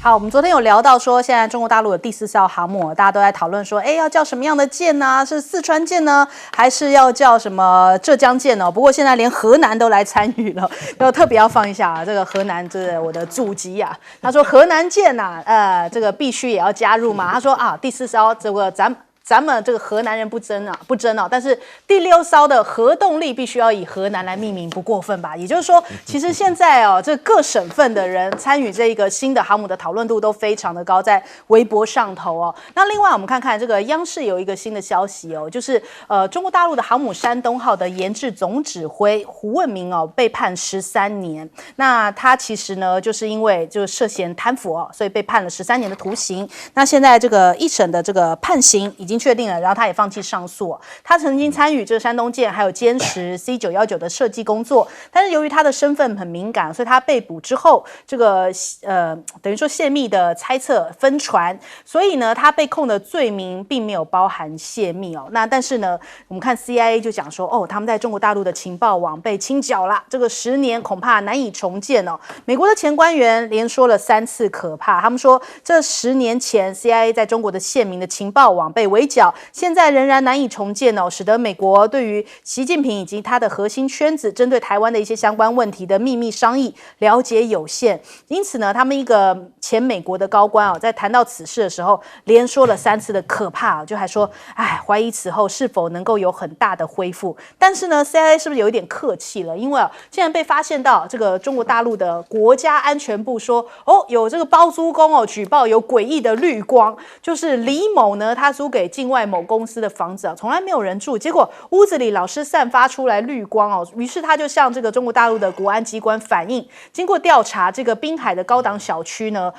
好，我们昨天有聊到说，现在中国大陆的第4艘航母，大家都在讨论说，要叫什么样的舰呢？是四川舰呢，还是要叫什么浙江舰呢？不过现在连河南都来参与了，特别要放一下啊，这个河南这是我的祖籍啊。他说河南舰呐，这个必须也要加入嘛。他说啊，第4艘这个咱们这个河南人不争啊，但是第6艘的核动力必须要以河南来命名，不过分吧？也就是说，其实现在这各省份的人参与这个新的航母的讨论度都非常的高，在微博上头哦。那另外我们看看这个央视有一个新的消息哦，就是中国大陆的航母山东号的研制总指挥胡问明被判13年。那他其实呢，就是因为就涉嫌贪腐所以被判了13年的徒刑。那现在这个一审的这个判刑已经确定了，然后他也放弃上诉。他曾经参与这个山东舰还有歼十 C919的设计工作，但是由于他的身份很敏感，所以他被捕之后，这个等于说泄密的猜测分传，所以呢，他被控的罪名并没有包含泄密那但是呢，我们看 CIA 就讲说，他们在中国大陆的情报网被清剿了，这个10年恐怕难以重建美国的前官员连说了3次可怕，他们说这10年前 CIA 在中国的县民的情报网被围剿，现在仍然难以重建使得美国对于习近平以及他的核心圈子针对台湾的一些相关问题的秘密商议了解有限。因此呢，他们一个前美国的高官在谈到此事的时候，连说了3次的可怕就还说，怀疑此后是否能够有很大的恢复。但是呢 ，CIA 是不是有一点客气了？因为竟然被发现到这个中国大陆的国家安全部说，有这个包租公举报有诡异的绿光，就是李某呢，他租给境外某公司的房子从来没有人住，结果屋子里老是散发出来绿光于是他就向这个中国大陆的国安机关反映，经过调查，这个滨海的高档小区呢，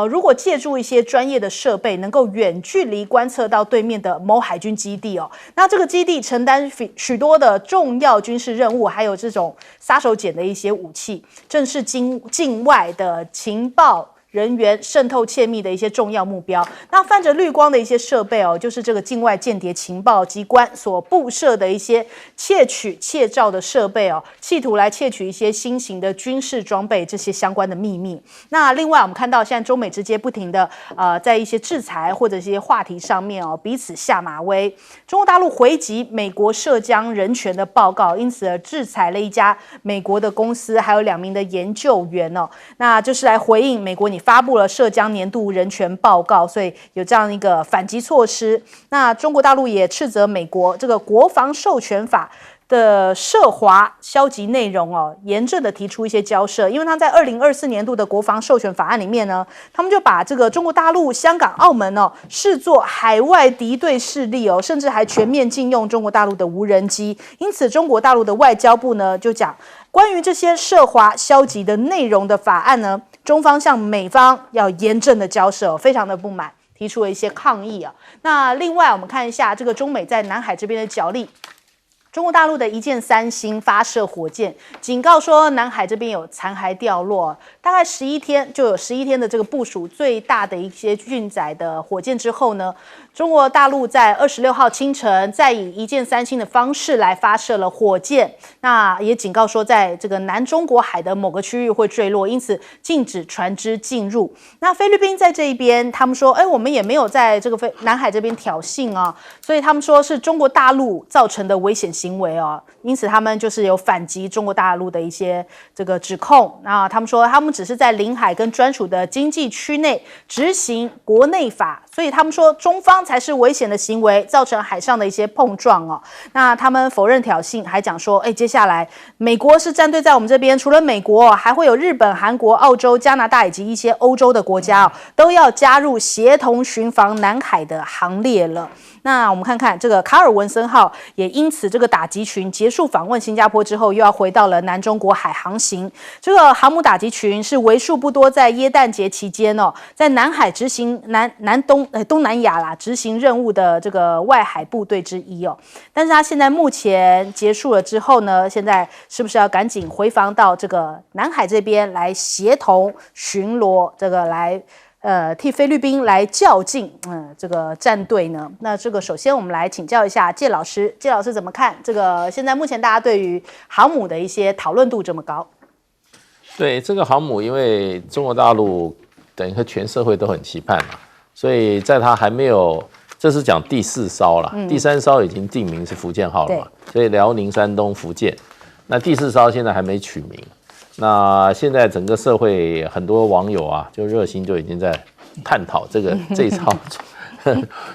如果借助一些专业的设备，能够远距离观测到对面的某海军基地那这个基地承担许多的重要军事任务，还有这种杀手锏的一些武器，正是境外的情报人员渗透窃密的一些重要目标。那泛着绿光的一些设备就是这个境外间谍情报机关所布设的一些窃照的设备企图来窃取一些新型的军事装备这些相关的秘密。那另外我们看到现在中美之间不停的在一些制裁或者一些话题上面彼此下马威。中国大陆回击美国涉疆人权的报告，因此而制裁了一家美国的公司，还有2名的研究员那就是来回应美国你发布了涉疆年度人权报告，所以有这样一个反击措施。那中国大陆也斥责美国这个国防授权法的涉华消极内容严正的提出一些交涉，因为他在2024年度的国防授权法案里面呢，他们就把这个中国大陆、香港、澳门视作海外敌对势力甚至还全面禁用中国大陆的无人机。因此，中国大陆的外交部呢就讲，关于这些涉华消极的内容的法案呢，中方向美方要严正的交涉非常的不满，提出了一些抗议那另外我们看一下这个中美在南海这边的角力。中国大陆的一箭3星发射火箭，警告说南海这边有残骸掉落，大概11天就有11天的这个部署最大的一些运载的火箭之后呢，中国大陆在26号清晨再以一箭3星的方式来发射了火箭，那也警告说在这个南中国海的某个区域会坠落，因此禁止船只进入。那菲律宾在这一边，他们说，我们也没有在这个南海这边挑衅所以他们说是中国大陆造成的危险行为因此他们就是有反击中国大陆的一些这个指控。那他们说他们只是在领海跟专属的经济区内执行国内法，所以他们说中方才是危险的行为，造成海上的一些碰撞那他们否认挑衅，还讲说接下来美国是站队在我们这边，除了美国还会有日本、韩国、澳洲、加拿大以及一些欧洲的国家都要加入协同巡防南海的行列了。那我们看看这个卡尔文森号也因此这个打击群结束访问新加坡之后，又要回到了南中国海航行。这个航母打击群是为数不多在耶诞节期间在南海执行东南亚执行任务的这个外海部队之一但是他现在目前结束了之后呢，现在是不是要赶紧回防到这个南海这边来协同巡逻，这个来替菲律宾来较劲这个战队呢？那这个首先我们来请教一下介老师，介老师怎么看这个现在目前大家对于航母的一些讨论度这么高？对，这个航母因为中国大陆等于全社会都很期盼嘛。所以在他还没有，这是讲第4艘了，第3艘已经定名是福建号了嘛，所以辽宁、山东、福建。那第4艘现在还没取名。那现在整个社会很多网友啊，就热心就已经在探讨这一艘。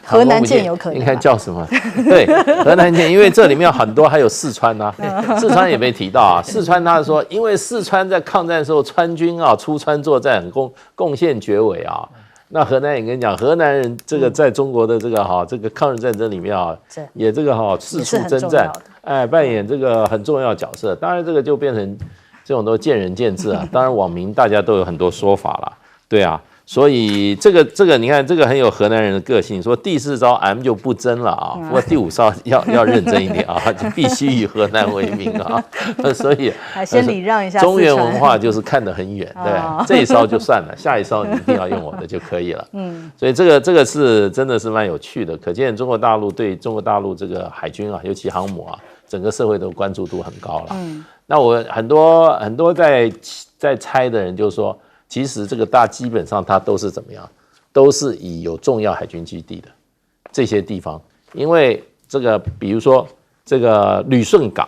河南舰有可能应该叫什么？对，河南舰，因为这里面很多还有四川啊，四川也被提到啊。四川他说，因为四川在抗战的时候，川军啊出川作战，贡献绝伟啊。那河南也跟你讲，河南人这个在中国的这个抗日战争里面啊，也这个四处征战，扮演这个很重要的角色。当然这个就变成这种都见仁见智啊。当然网民大家都有很多说法啦，对啊。所以这个你看，这个很有河南人的个性。说第4招 M 就不争了啊，不过第5招要认真一点啊，就必须以河南为名啊。所以先礼让一下。中原文化就是看得很远，对，这一招就算了，下一招你一定要用我的就可以了。所以这个是真的是蛮有趣的，可见中国大陆对中国大陆这个海军啊，尤其航母啊，整个社会的关注度很高了。那我很多在猜的人就说。其实这个基本上它都是怎么样，都是以有重要海军基地的这些地方，因为这个比如说这个旅顺港，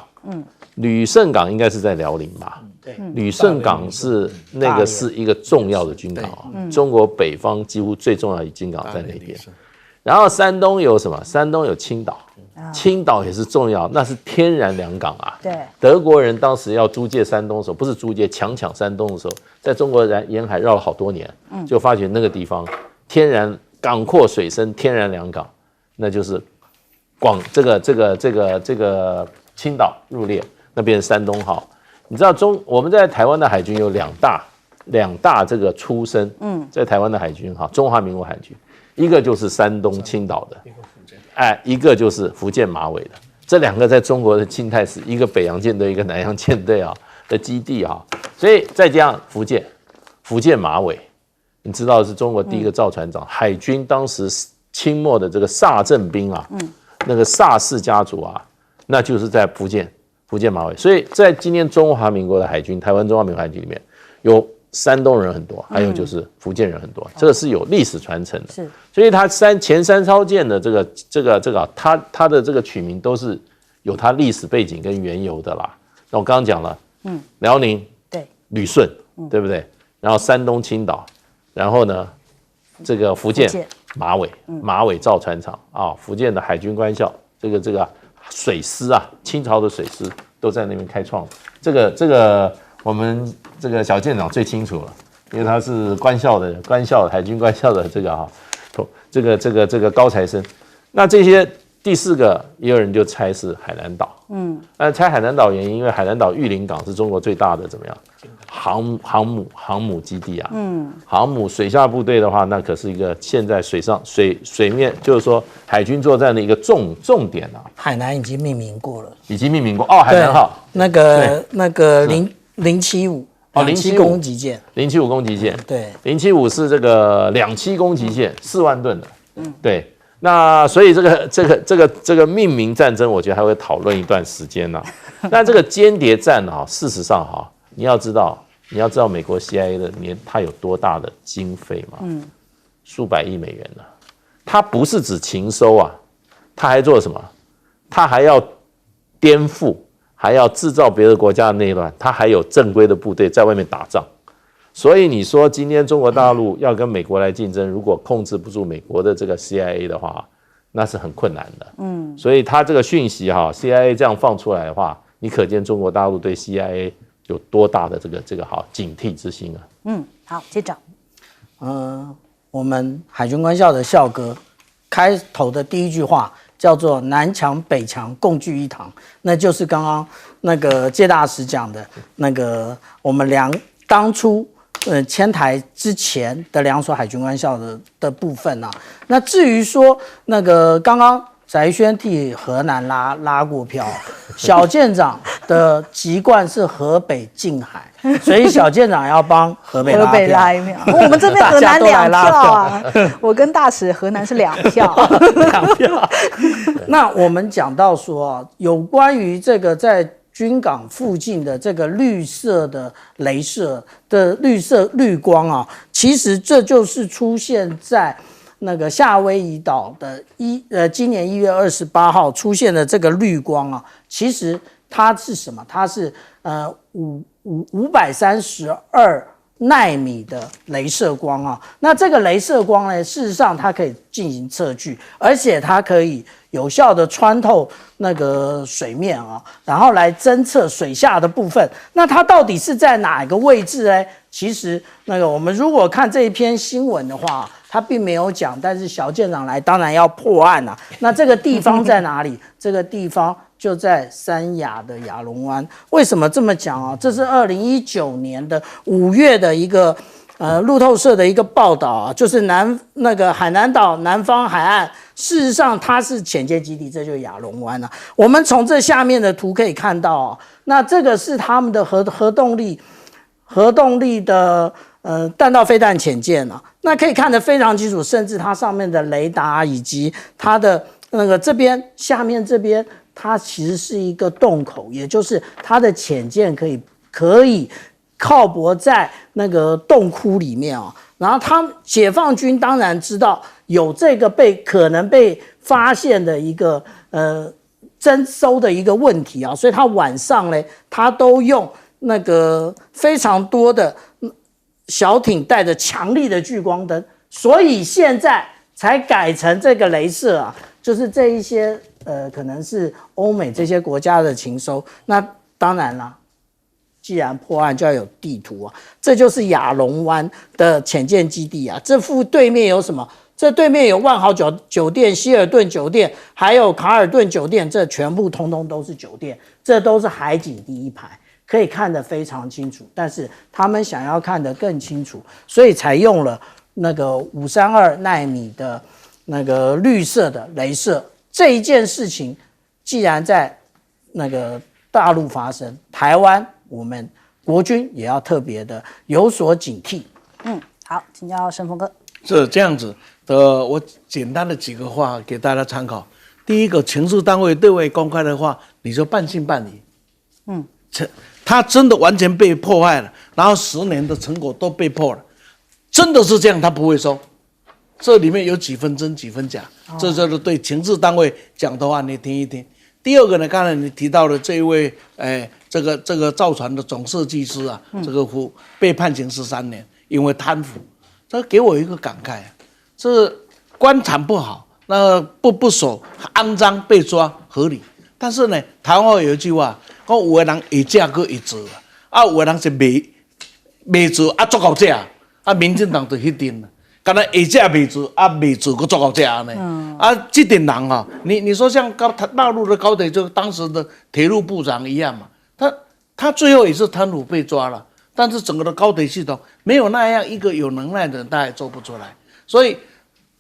旅顺港应该是在辽宁吧？对，旅顺港是一个重要的军港啊，中国北方几乎最重要的军港在那边。然后山东有什么？山东有青岛。青岛也是重要，那是天然良港啊。对，德国人当时要租借山东的时候，不是租借，强抢山东的时候，在中国沿海绕了好多年，就发觉那个地方天然港阔水深，天然良港，那就是这个青岛入列，那边山东号。你知道我们在台湾的海军有两大这个出身，在台湾的海军哈，中华民国海军，一个就是山东青岛的。一个就是福建马尾的，这2个在中国的近代史，一个北洋舰队，一个南洋舰队啊的基地啊，所以再加上福建马尾，你知道是中国第一个造船长，海军当时清末的这个萨镇兵啊，那个萨氏家族啊，那就是在福建马尾，所以在今天中华民国的海军，台湾中华民国海军里面有山东人很多，还有就是福建人很多，这个是有历史传承的。是，所以它前3艘舰的这个，它的这个取名都是有它历史背景跟缘由的啦。那我刚刚讲了，辽宁对，旅顺，对不对？然后山东青岛，然后呢，这个福建马尾造船厂啊，福建的海军官校，这个水师啊，清朝的水师都在那边开创。这个。我们这个小舰长最清楚了，因为他是海军官校的这个高材生。那这些第4个也有人就猜是海南岛，猜海南岛原因，因为海南岛玉林港是中国最大的怎么样航母基地啊，航母水下部队的话，那可是一个现在水面就是说海军作战的一个重点啊。海南已经命名过了，哦，海南号那个075 275攻击舰，075攻击舰，对，075是这个2栖攻击舰，4万吨的，对。那所以这个命名战争，我觉得还会讨论一段时间呢。那这个间谍战啊，事实上哈，你要知道美国 CIA 的它有多大的经费嘛？数百亿美元呢。它不是只情收啊，它还做什么？它还要颠覆。还要制造别的国家的内乱，他还有正规的部队在外面打仗，所以你说今天中国大陆要跟美国来竞争，如果控制不住美国的这个 CIA 的话，那是很困难的。所以他这个讯息CIA 这样放出来的话，你可见中国大陆对 CIA 有多大的这个警惕之心啊。好，接着，我们海军官校的校歌开头的第一句话。叫做南墙北墙共聚一堂，那就是刚刚那个介大使讲的那个我们当初迁台之前的2所海军官校的部分啊。那至于说那个刚刚翟轩替河南拉过票，小舰长的籍贯是河北静海，所以小舰长要帮河北拉一票。我们这边河南2票啊，我跟大使河南是2票，2票。那我们讲到说有关于这个在军港附近的这个绿色的雷射的绿光啊，其实这就是出现在那个夏威夷岛的今年1月28号出现的这个绿光啊，其实它是什么？它是532奈米的雷射光啊。那这个雷射光呢，事实上它可以进行测距，而且它可以有效的穿透那个水面啊，然后来侦测水下的部分。那它到底是在哪一个位置呢？其实我们如果看这一篇新闻的话，他并没有讲，但是小舰长来当然要破案啊。那这个地方在哪里？这个地方就在三亚的亚龙湾。为什么这么讲啊？这是2019年的5月的一个路透社的一个报道啊，就是海南岛南方海岸，事实上它是潜舰基地，这就是亚龙湾啊。我们从这下面的图可以看到啊，那这个是他们的核动力的弹道飞弹潜舰啊，那可以看得非常清楚，甚至它上面的雷达以及它的这边下面这边，它其实是一个洞口，也就是它的潜舰可以靠泊在那个洞窟里面啊。然后解放军当然知道有这个可能被发现的一个征收的一个问题啊，所以他晚上呢，他都用非常多的小艇带着强力的聚光灯，所以现在才改成这个雷射啊，就是这一些可能是欧美这些国家的情收。那当然啦，既然破案就要有地图啊，这就是亚龙湾的潜舰基地啊。这副对面有什么？这对面有万豪酒店、希尔顿酒店，还有卡尔顿酒店，这全部通通都是酒店，这都是海景第一排。可以看得非常清楚，但是他们想要看得更清楚，所以采用了532奈米的绿色的雷射。这一件事情既然在大陆发生，台湾我们国军也要特别的有所警惕。好，请教申峰哥。是这样子的，我简单的几个话给大家参考。第一个，情治单位对外公开的话，你就半信半疑。他真的完全被破坏了，然后10年的成果都被破了，真的是这样，他不会收。这里面有几分真几分假，这就是对情治单位讲的话，你听一听。第二个呢，刚才你提到的这一位，这个造船的总设计师啊，这个被判刑13年，因为贪腐，这给我一个感慨啊，这官场不好，那不守肮脏被抓合理，但是呢，台湾话有一句话。有的人会食搁会做啊，有的人是未做啊，做到这啊，民进党就迄阵啦，干那会食未做啊，未做搁做到这呢。啊，这点人哈，你说像大陆的高铁，就当时的铁路部长一样嘛，他最后也是贪腐被抓了，但是整个的高铁系统没有那样一个有能耐的人，他也做不出来。所以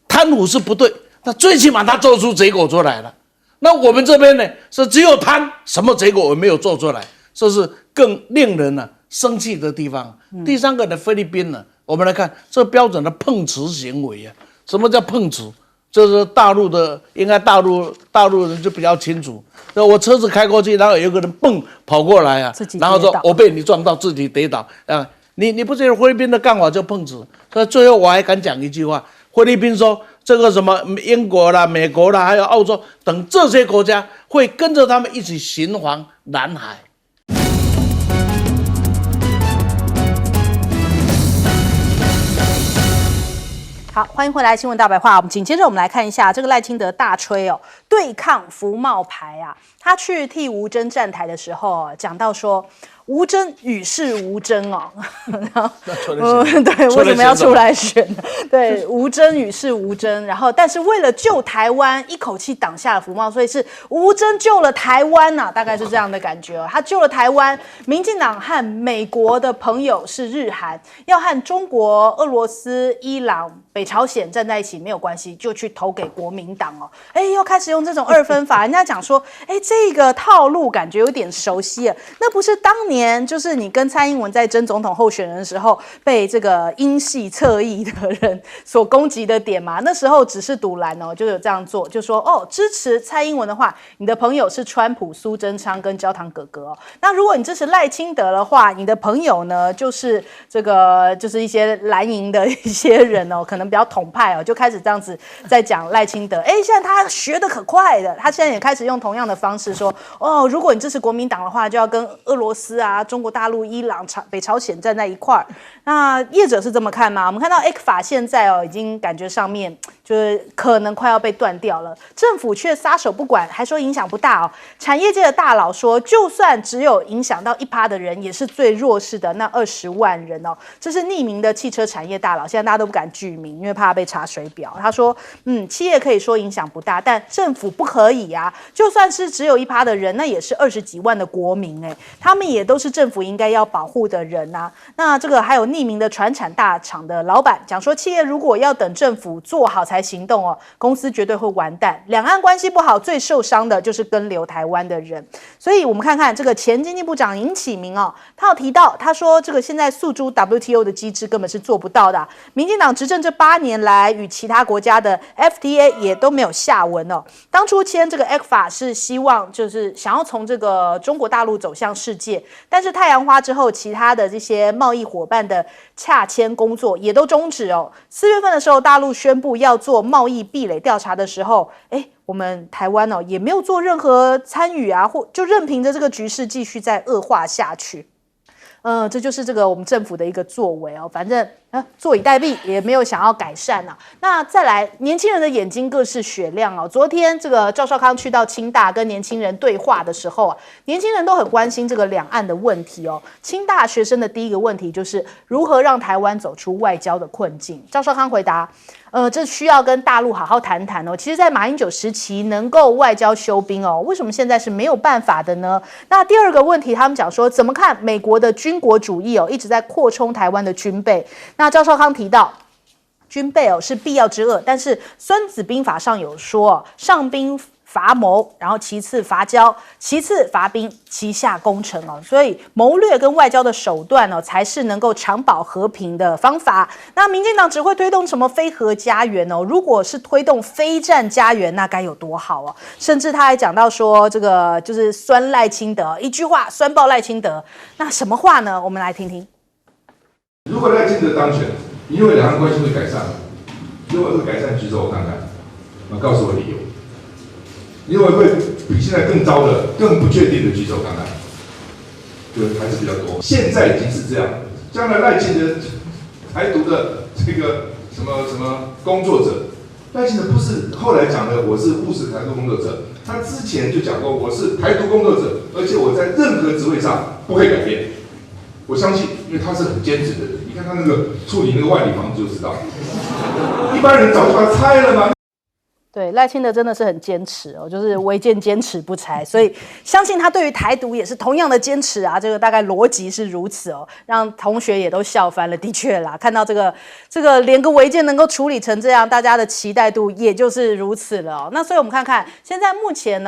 贪腐是不对，那最起码他做出结果出来了。那我们这边呢，是只有贪，什么结果我没有做出来，这是更令人生气的地方。第三个呢，菲律宾呢，我们来看这标准的碰瓷行为啊。什么叫碰瓷？这是大陆的，应该大陆人就比较清楚。我车子开过去，然后有一个人跑过来啊，然后说我被你撞到，自己跌倒啊。你不觉得菲律宾的干法就碰瓷？所以最后我还敢讲一句话，菲律宾说。这个什么英国啦、美国啦，还有澳洲等这些国家会跟着他们一起巡防南海。好，欢迎回来，新闻大白话。紧接着我们来看一下这个赖清德大吹哦，对抗服贸牌啊。他去替吴峥站台的时候，讲到说。吴峥与世无争哦，然后对，为什么要出来选呢？对，吴峥与世无争，然后但是为了救台湾，一口气挡下了服贸，所以是吴峥救了台湾呐，大概是这样的感觉哦。他救了台湾，民进党和美国的朋友是日韩，要和中国、俄罗斯、伊朗、北朝鲜站在一起没有关系，就去投给国民党哦。又开始用这种二分法，人家讲说，这个套路感觉有点熟悉了，那不是当年。年就是你跟蔡英文在争总统候选人的时候，被这个英系侧翼的人所攻击的点嘛？那时候只是独蓝哦，就有这样做，就说哦，支持蔡英文的话，你的朋友是川普、苏贞昌跟焦糖哥哥哦。那如果你支持赖清德的话，你的朋友呢，就是这个就是一些蓝营的一些人哦，可能比较统派哦，就开始这样子在讲赖清德。现在他学得可快的，他现在也开始用同样的方式说，哦，如果你支持国民党的话，就要跟俄罗斯啊、中国大陆、伊朗、北朝鲜站在一块儿。那业者是这么看吗？我们看到 ECFA 现在已经感觉上面就是可能快要被断掉了，政府却撒手不管，还说影响不大哦。产业界的大佬说，就算只有影响到1%的人，也是最弱势的那20万人哦。这是匿名的汽车产业大佬，现在大家都不敢具名，因为怕被查水表。他说，企业可以说影响不大，但政府不可以啊。就算是只有1%的人，那也是20几万的国民他们也都是政府应该要保护的人啊。那这个还有匿名的传产大厂的老板讲说，企业如果要等政府做好才行动哦，公司绝对会完蛋。两岸关系不好，最受伤的就是跟留台湾的人。所以我们看看这个前经济部长尹启明哦，他有提到，他说这个现在诉诸 WTO 的机制根本是做不到的民进党执政这8年来，与其他国家的 FTA 也都没有下文哦。当初签这个 ECFA 是希望就是想要从这个中国大陆走向世界，但是太阳花之后，其他的这些贸易伙伴的洽签工作也都终止哦。4月份的时候，大陆宣布要做贸易壁垒调查的时候，我们台湾也没有做任何参与啊，或就任凭着这个局势继续再恶化下去。这就是这个我们政府的一个作为哦，反正坐以待毙，也没有想要改善啊。那再来，年轻人的眼睛各是雪亮哦。昨天这个赵少康去到清大跟年轻人对话的时候啊，年轻人都很关心这个两岸的问题哦。清大学生的第一个问题就是如何让台湾走出外交的困境。赵少康回答，这需要跟大陆好好谈谈哦。其实，在马英九时期能够外交休兵哦，为什么现在是没有办法的呢？那第二个问题，他们讲说怎么看美国的军国主义一直在扩充台湾的军备。那赵少康提到，军备是必要之恶，但是《孙子兵法》上有说，上兵伐谋，然后其次伐交，其次伐兵，其下攻城哦。所以谋略跟外交的手段才是能够长保和平的方法。那民进党只会推动什么非核家园哦？如果是推动非战家园，那该有多好哦！甚至他还讲到说，这个就是酸赖清德，一句话酸爆赖清德。那什么话呢？我们来听听。如果赖清德当选，你认为两岸关系会改善吗？如果会改善，举手我看看。告诉我理由。你认为会比现在更糟的、更不确定的举手看看？就还是比较多。现在已经是这样，将来赖清德台独的这个什么工作者，赖清德不是后来讲的我是务实台独工作者，他之前就讲过我是台独工作者，而且我在任何职位上不会改变。我相信，因为他是很坚持的人。你看他那个处理那个万里房子就知道，一般人早就把他拆了嘛。对，赖清德真的是很坚持哦，就是违建坚持不拆，所以相信他对于台独也是同样的坚持啊。这个大概逻辑是如此哦，让同学也都笑翻了。的确啦，看到这个连个违建能够处理成这样，大家的期待度也就是如此了哦。那所以我们看看现在目前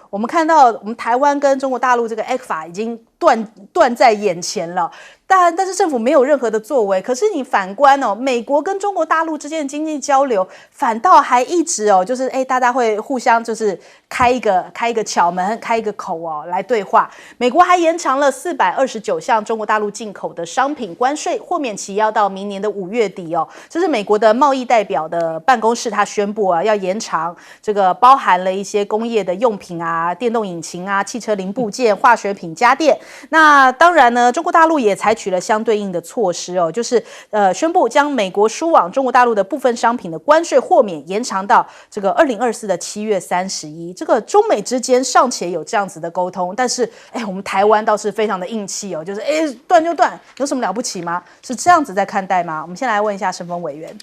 我们看到我们台湾跟中国大陆这个 ECFA 已经断在眼前了。但是政府没有任何的作为，可是你反观美国跟中国大陆之间的经济交流，反倒还一直就是大家会互相就是开一个巧门，开一个口来对话。美国还延长了429项中国大陆进口的商品关税豁免期，要到明年的5月底哦。这是美国的贸易代表的办公室，他宣布要延长这个包含了一些工业的用品啊、电动引擎啊、汽车零部件、化学品、家电。那当然呢，中国大陆也采取了相对应的措施就是宣布将美国输往中国大陆的部分商品的关税豁免延长到这个2024的7月31。这个中美之间尚且有这样子的沟通，但是我们台湾倒是非常的硬气就是断就断，有什么了不起吗？是这样子在看待吗？我们先来问一下申峰委员。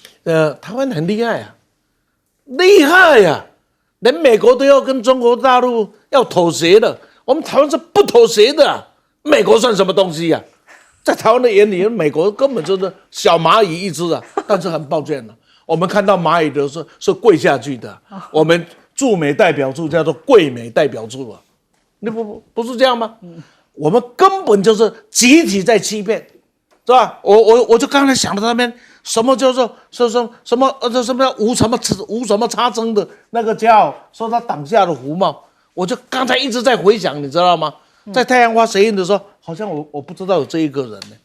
台湾很厉害啊，厉害啊，连美国都要跟中国大陆要妥协了，我们台湾是不妥协的啊。美国算什么东西啊？在台湾的眼里，美国根本就是小蚂蚁一只啊！但是很抱歉了，我们看到蚂蚁的是跪下去的。我们驻美代表处叫做跪美代表处啊，你不是这样吗？我们根本就是集体在欺骗，是吧？我就刚才想到那边什么叫做什么无什么差争的那个骄傲，说他挡下了胡帽，我就刚才一直在回想，你知道吗？在太阳花学运的时候，好像我不知道有这一个人呢，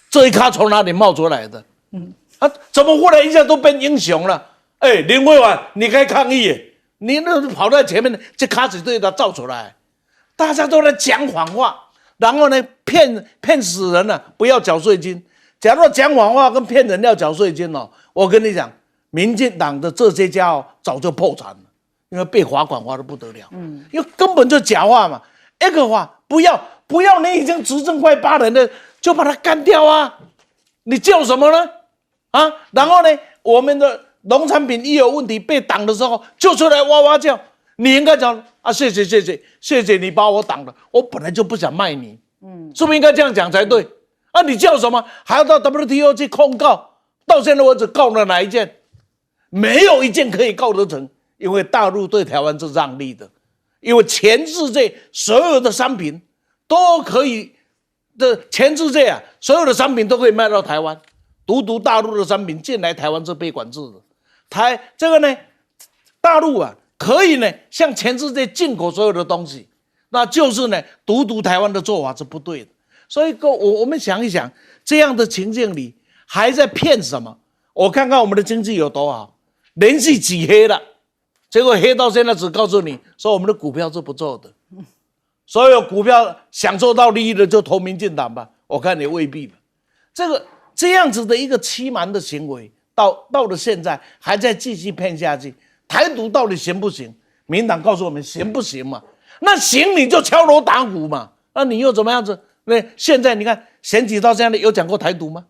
这一咖从哪里冒出来的？怎么忽然一下都变英雄了？哎，林慧婉，你该抗议耶！你那跑在前面，这咖子对他造出来，大家都在讲谎话，然后呢骗死人了，不要缴税金。假如讲谎话跟骗人要缴税金哦，我跟你讲，民进党的这些家伙早就破产了，因为被罚款罚得不得了，因为根本就假话嘛。一个话不要，你已经执政快8年了，就把他干掉啊！你叫什么呢？啊，然后呢，我们的农产品一有问题被挡的时候，就出来哇哇叫。你应该讲啊，谢谢你把我挡了，我本来就不想卖你，是不是应该这样讲才对？啊，你叫什么？还要到 WTO 去控告？到现在为止告了哪一件？没有一件可以告得成，因为大陆对台湾是让利的。因为全世界所有的商品都可以全世界啊，所有的商品都可以卖到台湾，独大陆的商品进来台湾是被管制的。这个呢，大陆啊可以呢向全世界进口所有的东西，那就是呢独台湾的做法是不对的。所以我们想一想，这样的情境里还在骗什么？我看看我们的经济有多好，连续几黑了。结果黑到现在只告诉你说我们的股票是不错的，所有股票享受到利益的就投民进党吧，我看也未必吧。这样子的一个欺瞒的行为，到了现在还在继续骗下去。台独到底行不行？民党告诉我们行不行嘛？那行你就敲锣打鼓嘛，那你又怎么样子？那现在你看选举到现在有讲过台独吗？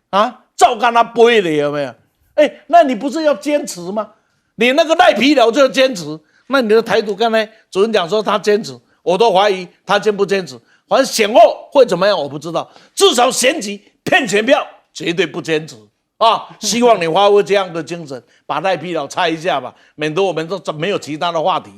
啊，照干他背了有没有？哎，那你不是要坚持吗？你那个赖皮了就要坚持，那你的台独刚才主任讲说他坚持，我都怀疑他坚不坚持。反正选后会怎么样我不知道，至少选举骗钱票绝对不坚持啊！希望你发挥这样的精神，把赖皮了拆一下吧，免得我们都没有其他的话题。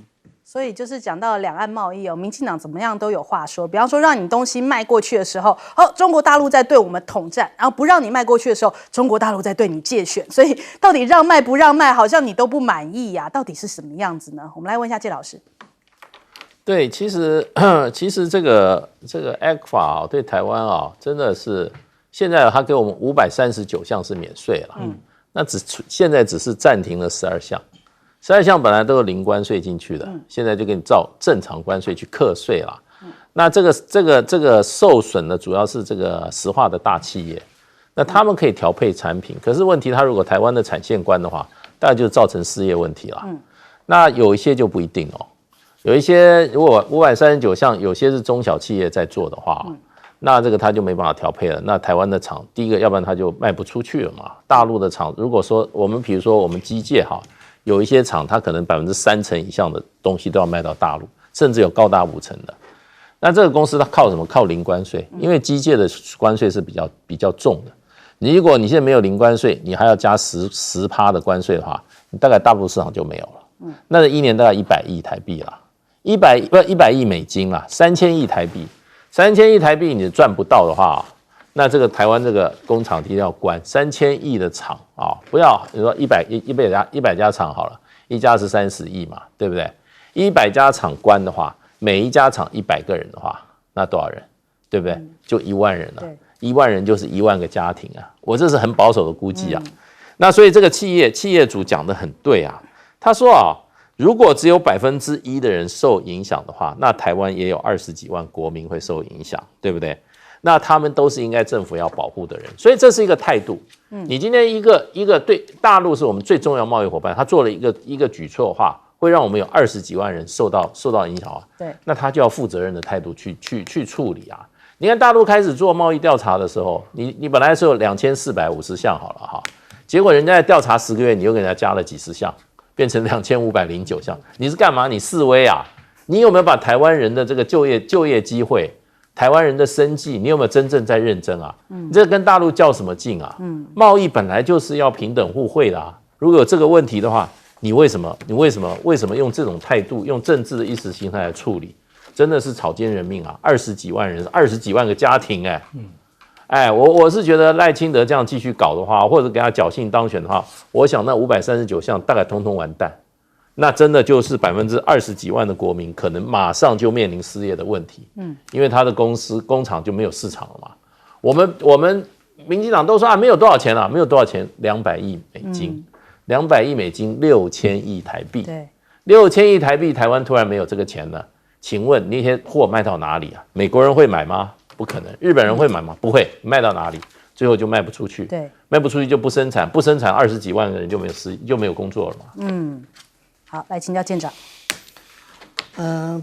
所以就是讲到两岸贸易哦，民进党怎么样都有话说。比方说，让你东西卖过去的时候，中国大陆在对我们统战；然后不让你卖过去的时候，中国大陆在对你借选。所以到底让卖不让卖，好像你都不满意呀？到底是什么样子呢？我们来问一下介老师。对，其实这个 ECFA 对台湾啊，真的是现在他给我们539项是免税了，那现在只是暂停了12项。12项本来都是零关税进去的，现在就给你照正常关税去课税了。那这个受损的主要是这个石化的大企业，那他们可以调配产品，可是问题他如果台湾的产线关的话，大概就造成失业问题了。那有一些就不一定哦，有一些如果539项有些是中小企业在做的话，那这个他就没办法调配了。那台湾的厂，第一个要不然他就卖不出去了嘛。大陆的厂，如果说我们比如说我们机械哈。有一些厂，它可能30%以上的东西都要卖到大陆，甚至有高达50%的。那这个公司它靠什么？靠零关税，因为机械的关税是比较重的。如果你现在没有零关税，你还要加10%的关税的话，你大概大陆市场就没有了。那一年大概100亿台币啦，100亿美金啦，3000亿台币，3000亿台币你赚不到的话。那这个台湾这个工厂一定要关3000亿的厂啊，不要你说100家厂好了，一家是30亿嘛，对不对？100家厂关的话，每一家厂100个人的话，那多少人？对不对？就1万人了，1万人就是1万个家庭啊。我这是很保守的估计啊。那所以这个企业主讲得很对啊，他说啊，如果只有1%的人受影响的话，那台湾也有20几万国民会受影响，对不对？那他们都是应该政府要保护的人，所以这是一个态度。你今天一个对大陆是我们最重要贸易伙伴，他做了一个举措的话，会让我们有20几万人受到影响啊。对，那他就要负责任的态度去处理啊。你看大陆开始做贸易调查的时候，你本来是有2450项好了哈，结果人家在调查10个月，你又给人家加了几十项，变成2509项。你是干嘛？你示威啊？你有没有把台湾人的这个就业机会？台湾人的生计，你有没有真正在认真啊？你这跟大陆较什么劲啊？贸易本来就是要平等互惠的啊。如果有这个问题的话，你为什么用这种态度，用政治的意识形态来处理？真的是草菅人命啊，20几万人，20几万个家庭，我是觉得赖清德这样继续搞的话，或者给他侥幸当选的话，我想那539项大概通通完蛋，那真的就是20几万的国民可能马上就面临失业的问题，因为他的工厂就没有市场了嘛。我们民进党都说没有多少钱了，没有多少钱，200亿美金，200亿美金，6000亿台币，对，6000亿台币，台湾突然没有这个钱了，请问那些货卖到哪里啊？美国人会买吗？不可能。日本人会买吗？不会。卖到哪里？最后就卖不出去。对，卖不出去就不生产，不生产20几万个人就没有工作了嘛。好，来请教舰长。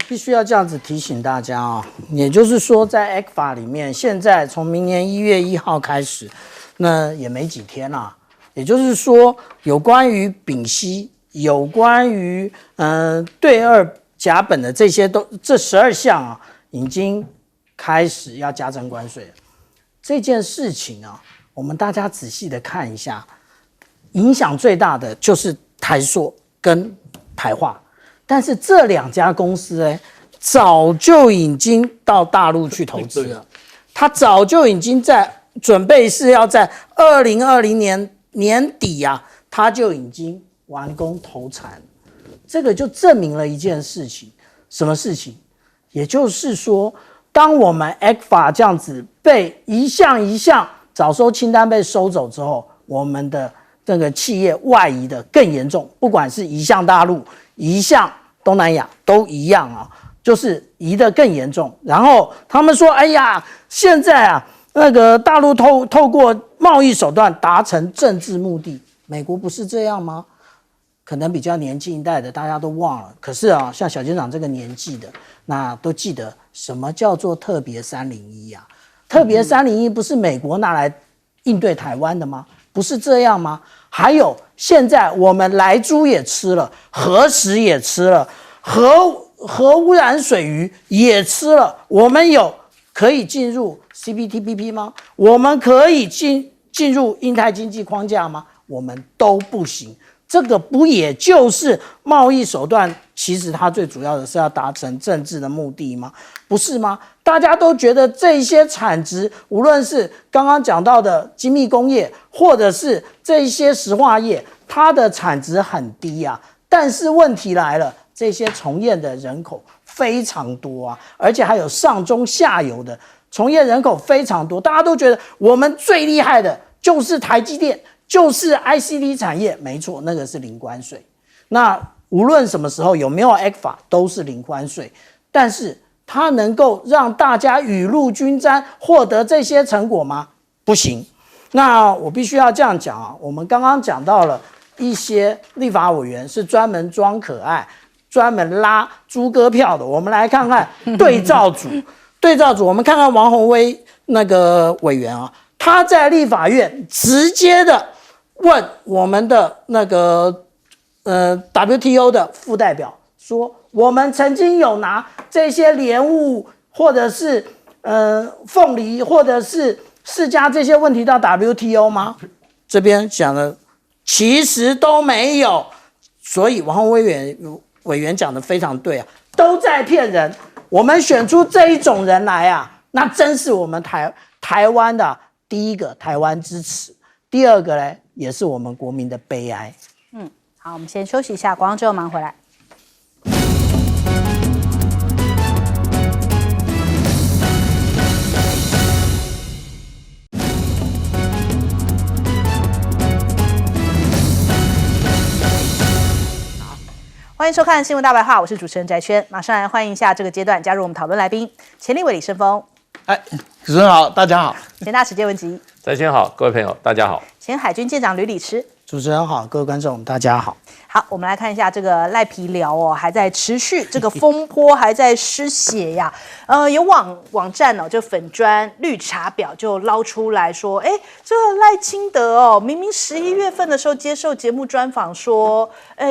必须要这样子提醒大家啊，也就是说，在 ECFA 里面，现在从明年1月1号开始，那也没几天啦。也就是说，有关于丙烯，有关于对2甲苯的这12项啊，已经开始要加征关税了。这件事情啊，我们大家仔细的看一下，影响最大的就是台塑跟台化。但是这2家公司早就已经到大陆去投资了，他早就已经在准备是要在2020年年底啊，他就已经完工投产。这个就证明了一件事情，什么事情？也就是说，当我们 ECFA 这样子被一项一项早收清单被收走之后，我们的这个企业外移的更严重，不管是移向大陆、移向东南亚都一样啊，就是移得更严重。然后他们说：“哎呀，现在啊，那个大陆透过贸易手段达成政治目的，美国不是这样吗？”可能比较年轻一代的大家都忘了，可是啊，像小舰长这个年纪的，那都记得什么叫做特别301啊？特别301不是美国拿来应对台湾的吗？不是这样吗？还有，现在我们莱猪也吃了，核食也吃了，核污染水鱼也吃了，我们有可以进入 CPTPP 吗？我们可以进入印太经济框架吗？我们都不行。这个不也就是贸易手段？其实它最主要的是要达成政治的目的吗？不是吗？大家都觉得这些产值，无论是刚刚讲到的精密工业，或者是这些石化业，它的产值很低啊。但是问题来了，这些从业的人口非常多啊，而且还有上中下游的从业人口非常多，大家都觉得我们最厉害的就是台积电。就是 ICT 产业，没错，那个是零关税。那无论什么时候有没有 ECFA 都是零关税，但是它能够让大家雨露均沾，获得这些成果吗？不行。那我必须要这样讲啊，我们刚刚讲到了一些立法委员是专门装可爱、专门拉猪哥票的。我们来看看对照组，我们看看王宏威那个委员啊，他在立法院直接的问我们的那个WTO 的副代表说，我们曾经有拿这些莲雾或者是凤梨或者是释迦这些问题到 WTO 吗？这边讲的其实都没有，所以王宏威委员讲的非常对啊，都在骗人。我们选出这一种人来啊，那真是我们台湾的第一个台湾之耻，第二个呢，也是我们国民的悲哀。好，我们先休息一下，广告之后马上回来。欢迎收看《新闻大白话》，我是主持人翟轩，马上来欢迎一下这个阶段加入我们讨论来宾，前立委李胜峰。主持人好，大家好。前大使谢文吉。翟轩好，各位朋友大家好。前海军舰长吕礼吃。主持人好，各位观众大家好。好，我们来看一下这个赖皮寮哦，还在持续，这个风波还在失血呀。有网站哦，就粉专绿茶婊就捞出来说，这个赖清德哦，明明11月份的时候接受节目专访说，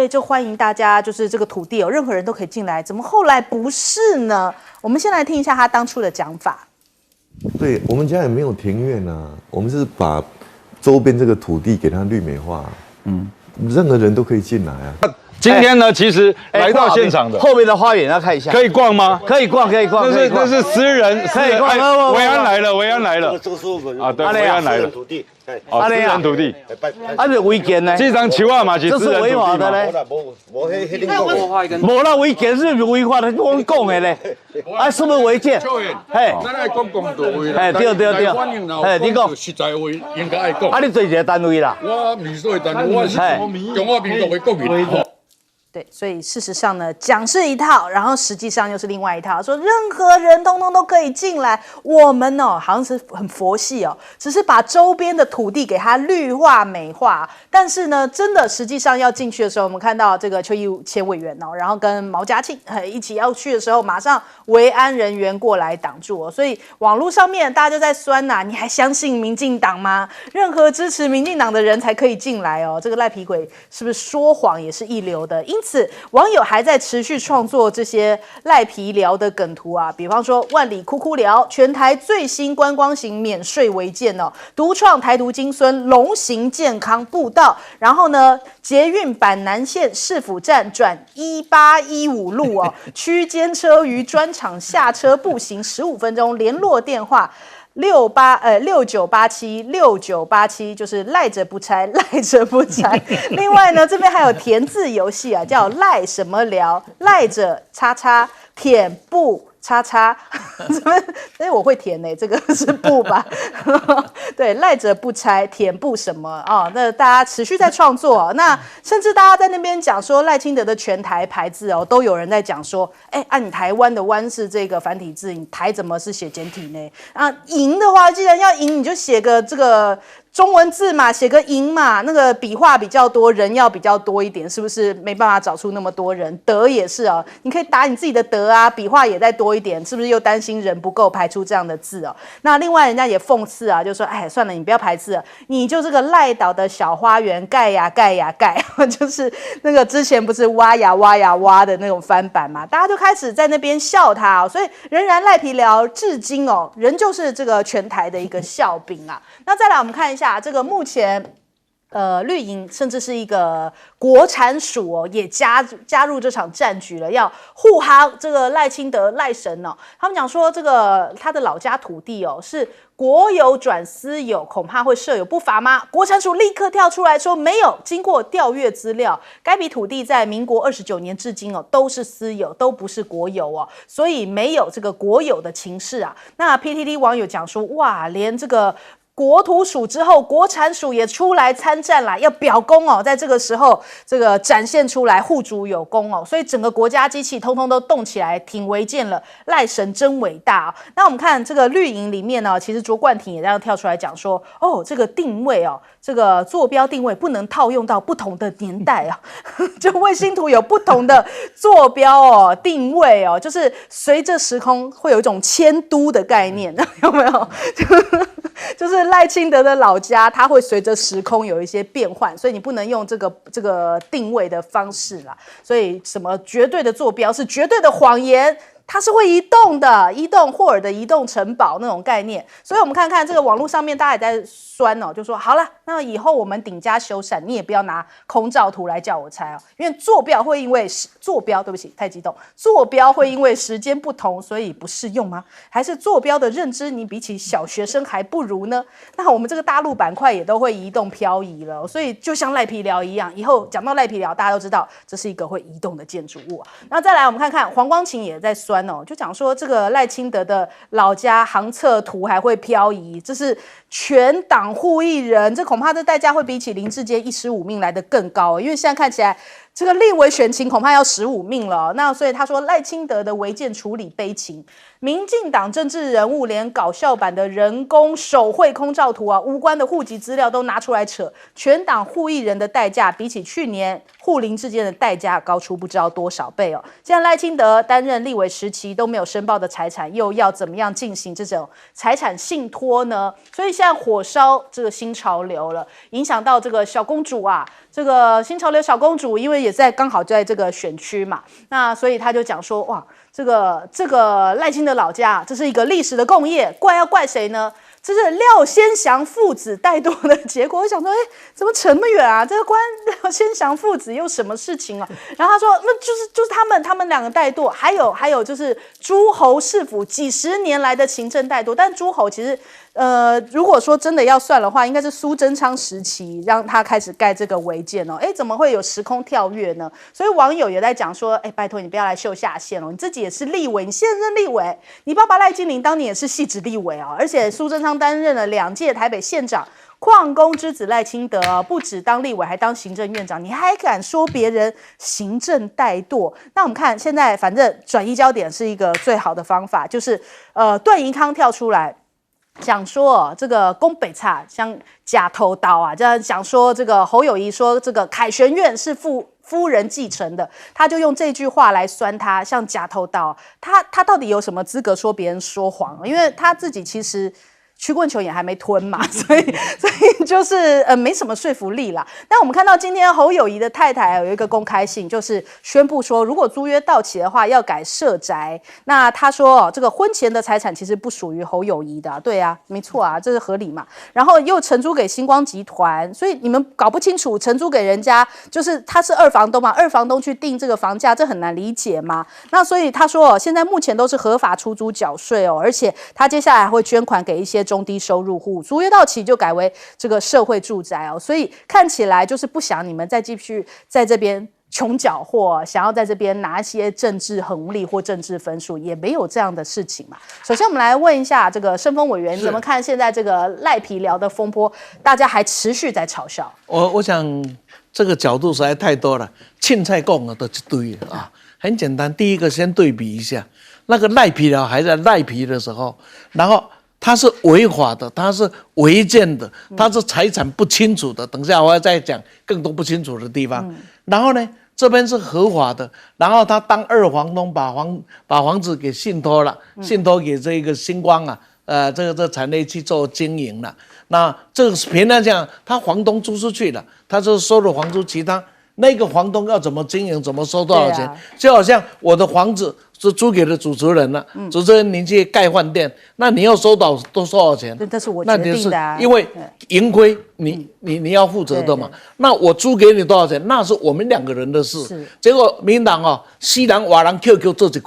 就欢迎大家，就是这个土地哦，任何人都可以进来，怎么后来不是呢？我们先来听一下他当初的讲法。对，我们家也没有庭院啊，我们是把周边这个土地给它绿美化，任何人都可以进来啊。今天呢，其实来到现场的后面的花园要看一下，可以逛吗？可以逛，可以逛。那是私人，可以逛。维安来了，维安来了。这是我们啊，对，维安来了。土地，哦，私人土地。啊，这违建呢？这张球啊嘛，这是违法的嘞。无啦，违建是违法的，我讲的嘞。啊，是不是违建？嘿，咱爱讲公道话啦。嘿，对。嘿，你讲实在话应该爱讲。啊，你做一个单位啦？我唔是做单位，我是中华民国的国民。对，所以事实上呢，讲是一套，然后实际上又是另外一套。说任何人通通都可以进来，我们哦好像是很佛系哦，只是把周边的土地给它绿化美化。但是呢，真的实际上要进去的时候，我们看到这个邱毅前委员哦，然后跟毛嘉庆一起要去的时候，马上维安人员过来挡住哦。所以网络上面大家就在酸呐，你还相信民进党吗？任何支持民进党的人才可以进来哦。这个赖皮鬼是不是说谎也是一流的？因此，网友还在持续创作这些赖皮寮的梗图啊，比方说万里哭哭寮，全台最新观光型免税违建哦，独创台独金孙龙行健康步道，然后呢，捷运板南线市府站转1815路哦，区间车于专场下车步行15分钟，联络电话。6987就是赖着不拆，赖着不拆。另外呢，这边还有填字游戏啊，叫赖什么聊，赖着叉叉舔布。叉叉，我会填这个是布吧？对，赖着不拆，填布什么哦？那大家持续在创作，那甚至大家在那边讲说赖清德的全台牌字哦，都有人在讲说，你台湾的湾是这个繁体字，你台怎么是写简体呢？啊，赢的话，既然要赢，你就写个这个。中文字嘛，写个赢嘛，那个笔画比较多，人要比较多一点，是不是没办法找出那么多人？德也是哦，你可以打你自己的德啊，笔画也再多一点，是不是又担心人不够排出这样的字哦？那另外人家也讽刺啊，就说算了，你不要排字了，你就这个赖岛的小花园盖呀盖呀盖，就是那个之前不是挖呀挖呀挖的那种翻版嘛，大家就开始在那边笑他哦，所以仍然赖皮寮至今哦，仍旧是这个全台的一个笑柄啊。那再来我们看一下这个目前。绿营甚至是一个国产署哦，也加入这场战局了，要护航这个赖清德赖神哦。他们讲说，这个他的老家土地哦是国有转私有，恐怕会设有不法吗？国产署立刻跳出来说，没有，经过调阅资料，该笔土地在民国29年至今哦都是私有，都不是国有哦，所以没有这个国有的情势啊。那 PTT 网友讲说，哇，连这个。国土署之后，国产署也出来参战啦，要表功哦，在这个时候，这个展现出来护主有功哦，所以整个国家机器通通都动起来，挺违建了，赖神真伟大哦。那我们看这个绿营里面呢，其实卓冠廷也这样跳出来讲说，这个定位哦，这个坐标定位不能套用到不同的年代啊，就卫星图有不同的坐标哦，定位哦，就是随着时空会有一种迁都的概念，有没有？就是赖清德的老家，它会随着时空有一些变换，所以你不能用这个定位的方式啦。所以什么绝对的坐标是绝对的谎言。它是会移动的，移动霍尔的移动城堡那种概念，所以我们看看这个网络上面大家也在酸哦，就说好了，那以后我们顶加修缮，你也不要拿空照图来叫我猜哦，因为坐标会因为坐标，对不起，太激动，坐标会因为时间不同，所以不适用吗？还是坐标的认知你比起小学生还不如呢？那我们这个大陆板块也都会移动漂移了，所以就像赖皮寮一样，以后讲到赖皮寮，大家都知道这是一个会移动的建筑物。那再来我们看看黄光芹也在酸。就讲说这个赖清德的老家航测图还会漂移，这是全党户一人，这恐怕这代价会比起林志坚15命来的更高，因为现在看起来这个立委选情恐怕要15命了。那所以他说赖清德的违建处理悲情，民进党政治人物连搞笑版的人工手绘空照图啊，无关的户籍资料都拿出来扯，全党户一人的代价比起去年户林之间的代价高出不知道多少倍哦。现在赖清德担任立委时期都没有申报的财产，又要怎么样进行这种财产信托呢？所以现在火烧这个新潮流了，影响到这个小公主啊，这个新潮流小公主，因为也在刚好在这个选区嘛，那所以他就讲说，哇，这个赖清德老家，这是一个历史的共业，要怪谁呢？这是廖先祥父子怠惰的结果。我想说，怎么扯那么远啊？这个关廖先祥父子又什么事情啊？然后他说，那就是他们两个怠惰，还有就是诸侯市府几十年来的行政怠惰。但诸侯其实，如果说真的要算的话，应该是苏贞昌时期让他开始盖这个违建哦。怎么会有时空跳跃呢？所以网友也在讲说，拜托你不要来秀下限哦，你自己也是立委，你现任立委，你爸爸赖金麟当年也是系职立委哦，而且苏贞昌担任了2届台北县长，矿工之子赖清德不止当立委，还当行政院长，你还敢说别人行政怠惰？那我们看现在，反正转移焦点是一个最好的方法，就是段宜康跳出来讲说这个宫北差像假头刀啊，这样讲说这个侯友宜说这个凯旋院是夫人继承的，他就用这句话来酸他，像假头刀。他到底有什么资格说别人说谎？因为他自己其实曲棍球也还没吞嘛，所以就是没什么说服力啦。那我们看到今天侯友宜的太太有一个公开信，就是宣布说，如果租约到期的话，要改社宅。那他说这个婚前的财产其实不属于侯友宜的，对啊，没错啊，这是合理嘛。然后又承租给星光集团，所以你们搞不清楚承租给人家，就是他是二房东嘛，二房东去定这个房价，这很难理解嘛。那所以他说现在目前都是合法出租缴税哦，而且他接下来还会捐款给一些中低收入户，租约到期就改为这个社会住宅哦，所以看起来就是不想你们再继续在这边穷缴或想要在这边拿一些政治红利或政治分数，也没有这样的事情嘛。首先我们来问一下这个生峰委员，你怎么看现在这个赖皮聊的风波，大家还持续在嘲笑？我想这个角度实在太多了，青菜供的都一堆啊。很简单，第一个先对比一下，那个赖皮聊还在赖皮的时候，然后他是违法的，他是违建的，他是财产不清楚的。等一下我要再讲更多不清楚的地方。然后呢，这边是合法的，然后他当二房东把房子给信托了，信托给这个星光啊，这个产业去做经营了。那这个平常讲，他房东租出去了，他就收了房租，其他那个房东要怎么经营，怎么收多少钱？就好像我的房子是租给了主持人了，主持人你去盖饭店，那你要收到多少钱？这是我决定的啊，因为盈亏你要负责的嘛。那我租给你多少钱，那是我们2个人的事。结果民进党西人瓦人 QQ 做一群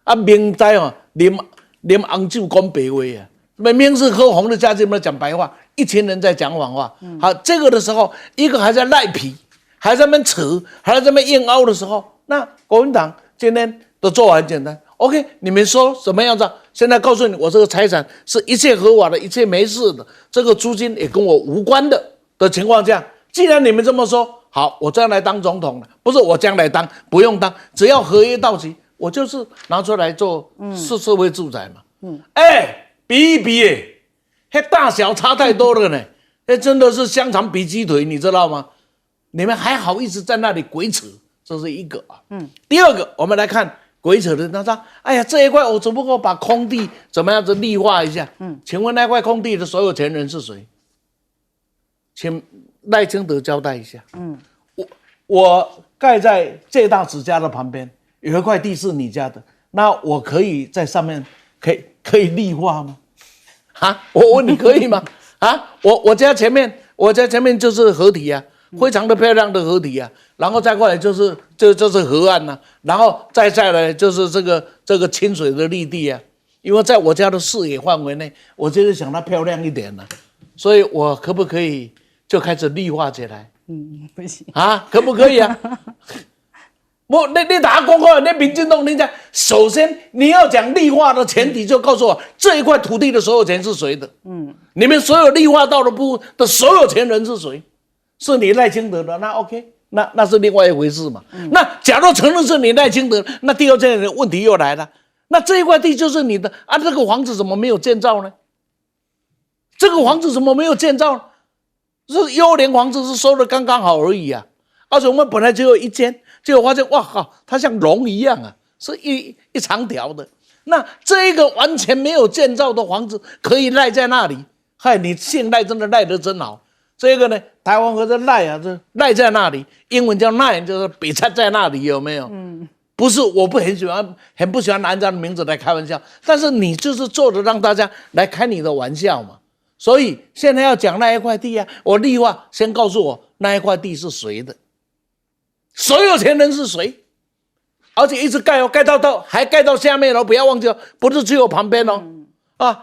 啊，明知啉红酒讲白话啊，明明是喝红的家这边讲白话，一群人在讲谎话。好，这个的时候，一个还在赖皮，还在那边扯，还在那边硬凹的时候，那国民党今天的做法很简单 ，OK， 你们说什么样子？现在告诉你，我这个财产是一切合法的，一切没事的，这个租金也跟我无关的情况下，既然你们这么说，好，我将来当总统了，不是我将来当，不用当，只要合约到期，我就是拿出来做社会住宅嘛。比一比，大小差太多了呢，真的是香肠比鸡腿，你知道吗？你们还好一直在那里鬼扯，这是一个啊。第二个，我们来看鬼扯的，他说：“哎呀，这一块我只不过把空地怎么样子绿化一下。”请问那块空地的所有权人是谁？请赖清德交代一下。我盖在谢大使家的旁边，有一块地是你家的，那我可以在上面可以绿化吗？我问你可以吗？我家前面就是河堤啊。非常的漂亮的河堤啊，然后再过来就是河岸啊，然后再来就是这个清水的绿地啊。因为在我家的视野范围内，我就是想它漂亮一点了，所以我可不可以就开始绿化起来？不行可不可以啊？你打公告，你民进党人家首先你要讲绿化的前提，就告诉我这一块土地的所有权是谁的？你们所有绿化到的部的所有权人是谁？是你赖清德的，那 OK， 那是另外一回事嘛。那假如承认是你赖清德，那第二件的问题又来了，那这一块地就是你的啊，这个房子怎么没有建造呢？这个房子怎么没有建造呢？是优良房子是收的刚刚好而已啊，而且我们本来就有一间，结果发现哇靠，它像龙一样啊，是一长条的。那这一个完全没有建造的房子可以赖在那里，你姓赖真的赖得真好。这个呢，台湾和这赖啊，这赖在那里，英文叫赖，就是笔插在那里，有没有？不是我很不喜欢拿人家的名字来开玩笑，但是你就是做的让大家来开你的玩笑嘛。所以现在要讲那一块地啊，我绿化先告诉我那一块地是谁的，所有权人是谁，而且一直盖哦，还盖到下面哦，不要忘记哦，不是只有旁边哦，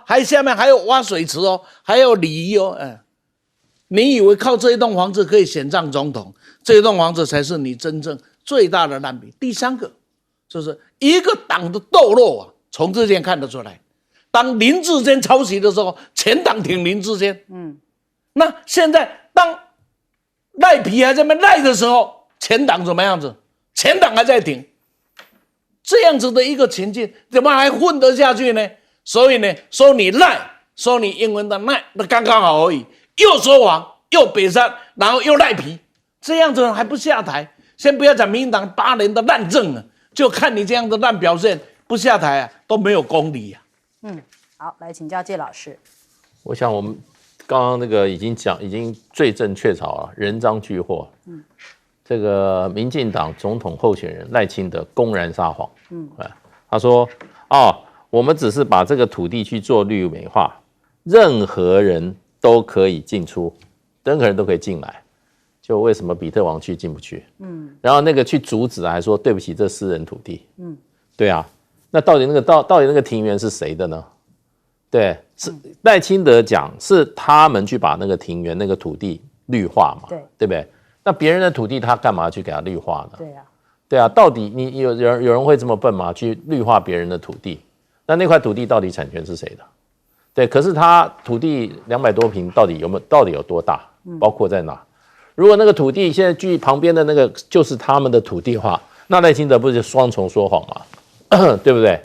还下面还有挖水池哦，还有鲤鱼哦，你以为靠这一栋房子可以选上总统？这一栋房子才是你真正最大的烂笔。第三个就是一个党的堕落啊，从这件看得出来。当林志坚抄袭的时候，全党挺林志坚。那现在当赖皮还在那赖的时候，全党怎么样子？全党还在挺，这样子的一个情境，怎么还混得下去呢？所以呢，说你赖，说你英文的赖，那刚刚好而已。又说谎，又北山，然后又赖皮，这样子还不下台？先不要讲民进党8年的烂政了，就看你这样的烂表现，不下台啊，都没有公理啊。好，来请教介老师。我想我们刚刚那个已经罪证确凿了，人赃俱获。这个民进党总统候选人赖清德公然撒谎。他说我们只是把这个土地去做绿美化，任何人都可以进出，任何人都可以进来。就为什么比特王区进不去？然后那个去阻止还说对不起，这私人土地。对啊，那到底那个庭园是谁的呢？对，是赖清德讲是他们去把那个庭园那个土地绿化嘛，对不对？那别人的土地他干嘛去给他绿化呢？对啊，到底你有人会这么笨吗？去绿化别人的土地？那块土地到底产权是谁的？对，可是他土地200多坪，到底有多大？包括在哪？如果那个土地现在距旁边的那个就是他们的土地的话，那赖清德不是双重说谎吗？对不对？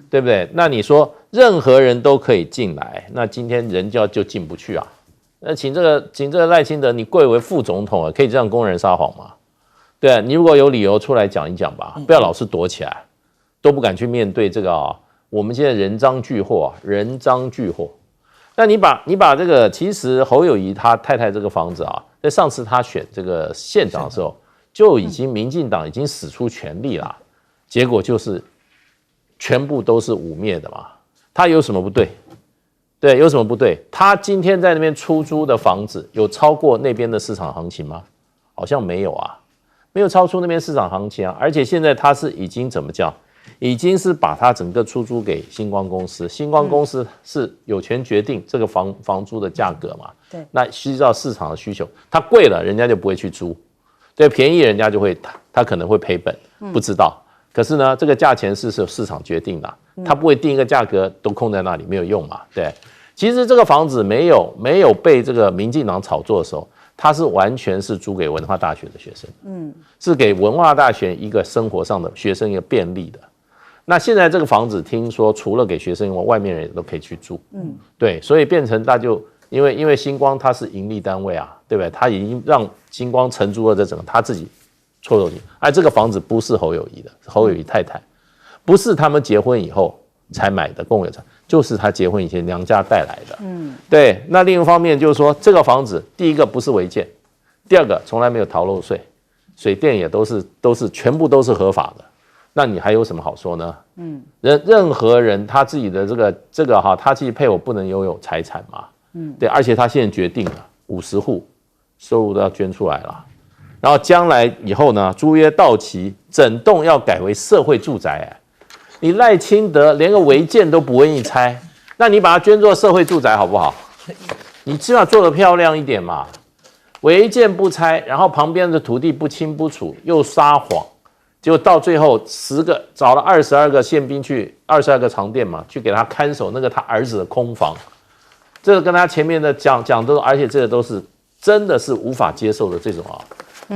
对不对？那你说任何人都可以进来，那今天人就进不去啊？那请这个赖清德，你贵为副总统可以这样公然撒谎吗？对啊，你如果有理由出来讲一讲吧，不要老是躲起来，都不敢去面对这个我们现在人赃俱获人赃俱获。那你把这个，其实侯友宜他太太这个房子在上次他选这个县长的时候，就已经民进党已经使出全力了，结果就是全部都是污蔑的嘛。他有什么不对？对，有什么不对？他今天在那边出租的房子有超过那边的市场行情吗？好像没有啊，没有超出那边市场行情啊。而且现在他是已经怎么讲？已经是把它整个出租给星光公司，星光公司是有权决定这个房租的价格嘛？对，那依照市场的需求，它贵了人家就不会去租，对，便宜人家就会他可能会赔本，不知道。可是呢，这个价钱是由市场决定的，它不会定一个价格都空在那里没有用嘛？对，其实这个房子没有被这个民进党炒作的时候，它是完全是租给文化大学的学生，是给文化大学一个生活上的学生一个便利的。那现在这个房子听说除了给学生以外，外面人也都可以去住，对，所以变成他就因为星光它是盈利单位啊，对不对？他已经让星光承租了这整个他自己错手机，这个房子不是侯友宜的，是侯友宜太太，不是他们结婚以后才买的共有财，就是他结婚以前娘家带来的，对。那另一方面就是说，这个房子第一个不是违建，第二个从来没有逃漏税，水电也都是全部都是合法的。那你还有什么好说呢？任何人他自己的这个他自己配偶不能拥有财产嘛？对，而且他现在决定了50户收入都要捐出来了，然后将来以后呢，租约到期，整栋要改为社会住宅。你赖清德连个违建都不愿意拆，那你把它捐做社会住宅好不好？你起码做得漂亮一点嘛。违建不拆，然后旁边的土地不清不楚，又撒谎。结果到最后找了22个宪兵去，22个床垫嘛，去给他看守那个他儿子的空房。这个跟他前面的讲都，而且这个都是真的是无法接受的这种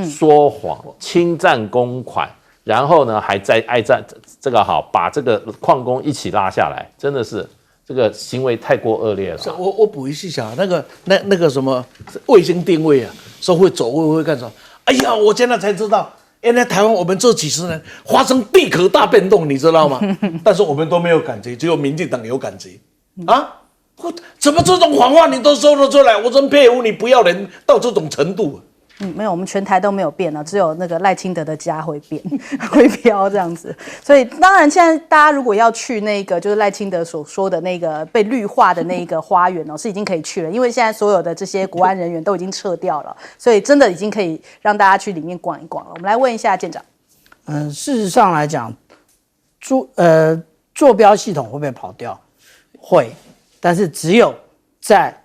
说谎、侵占公款，然后呢还爱占这个把这个矿工一起拉下来，真的是这个行为太过恶劣了。我补一下，那个什么卫星定位啊，说会走位会干什么？哎呀，我现在才知道。原来台湾我们这几十年发生地壳大变动，你知道吗？但是我们都没有感觉，只有民进党有感觉怎么这种谎话你都说得出来？我真佩服你不要脸到这种程度。没有，我们全台都没有变啊，只有那个赖清德的家会变，会飘这样子。所以当然，现在大家如果要去那个就是赖清德所说的那个被绿化的那个花园是已经可以去了，因为现在所有的这些国安人员都已经撤掉了，所以真的已经可以让大家去里面逛一逛了。我们来问一下舰长，事实上来讲，坐标系统会不会跑掉？会，但是只有在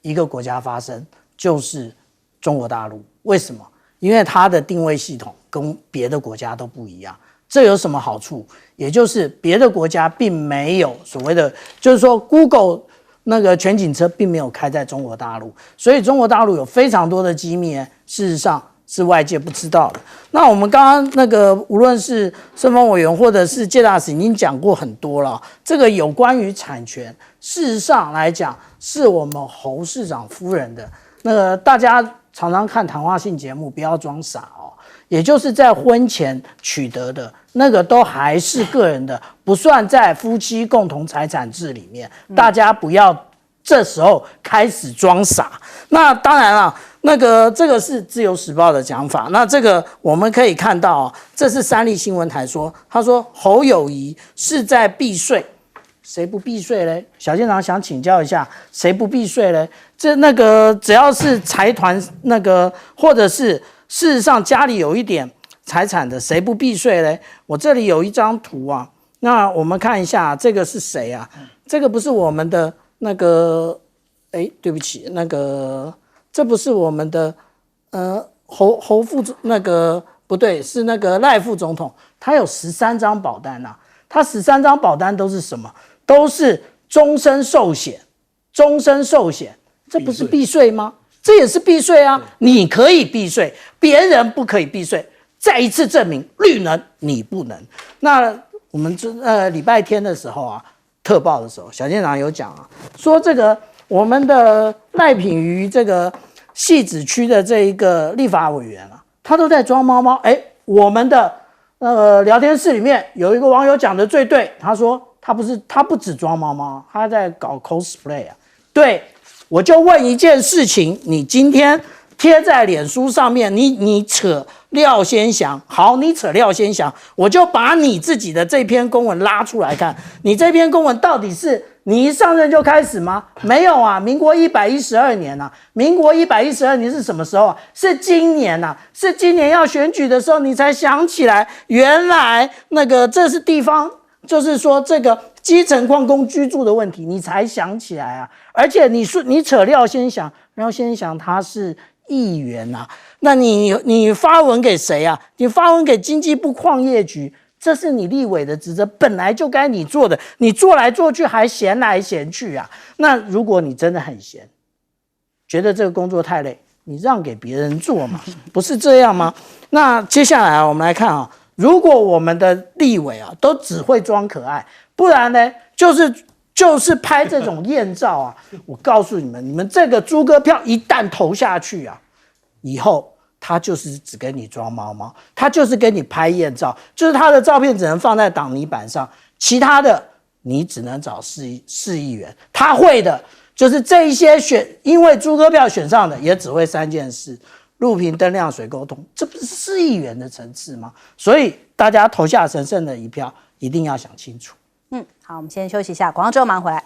一个国家发生，就是中国大陆。为什么？因为它的定位系统跟别的国家都不一样。这有什么好处？也就是别的国家并没有所谓的，就是说 Google 那个全景车并没有开在中国大陆，所以中国大陆有非常多的机密，事实上是外界不知道的。那我们刚刚那个无论是盛峰委员或者是介大使已经讲过很多了，这个有关于产权，事实上来讲是我们侯市长夫人的那个，大家常常看谈话性节目，不要装傻哦。也就是在婚前取得的那个都还是个人的，不算在夫妻共同财产制里面。大家不要这时候开始装傻。那当然了，这个是自由时报的讲法。那这个我们可以看到，这是三立新闻台说，他说侯友宜是在避税。谁不避税嘞？小舰长想请教一下，谁不避税嘞？只要是财团或者是事实上家里有一点财产的，谁不避税嘞？我这里有一张图啊，那我们看一下，这个是谁啊？这个不是我们的对不起，这不是我们的侯副不对，是赖副总统，他有13张保单啊，他13张保单都是什么？都是终身寿险，这不是避税吗？这也是避税啊！你可以避税，别人不可以避税。再一次证明，绿能你不能。那我们礼拜天的时候啊，特报的时候，小舰长有讲啊，说我们的赖品妤汐止区的这一个立法委员啊，他都在装猫猫。我们的聊天室里面有一个网友讲的最对，他说他不止装猫猫，他在搞 cosplay 啊。对，我就问一件事情，你今天贴在脸书上面，你扯廖先祥，好，你扯廖先祥，我就把你自己的这篇公文拉出来看，你这篇公文到底是你一上任就开始吗？没有啊，民国112年啊，民国112年是什么时候啊？是今年啊，是今年要选举的时候，你才想起来，原来这是地方，就是说这个基层矿工居住的问题，你才想起来啊。而且你扯廖先祥他是议员啊，那你发文给谁啊？你发文给经济部矿业局，这是你立委的职责，本来就该你做的，你做来做去还嫌来嫌去啊。那如果你真的很闲，觉得这个工作太累，你让给别人做嘛，不是这样吗？那接下来我们来看啊，如果我们的立委啊都只会装可爱，不然呢就是拍这种艳照啊！我告诉你们这个猪哥票一旦投下去啊，以后他就是只跟你装猫猫，他就是跟你拍艳照，就是他的照片只能放在挡泥板上，其他的你只能找市议员。他会的就是这一些因为猪哥票选上的，也只会3件事：路平、灯亮、水沟通，这不是市议员的层次吗？所以大家投下神圣的一票，一定要想清楚。好，我们先休息一下，广告之后马上回来。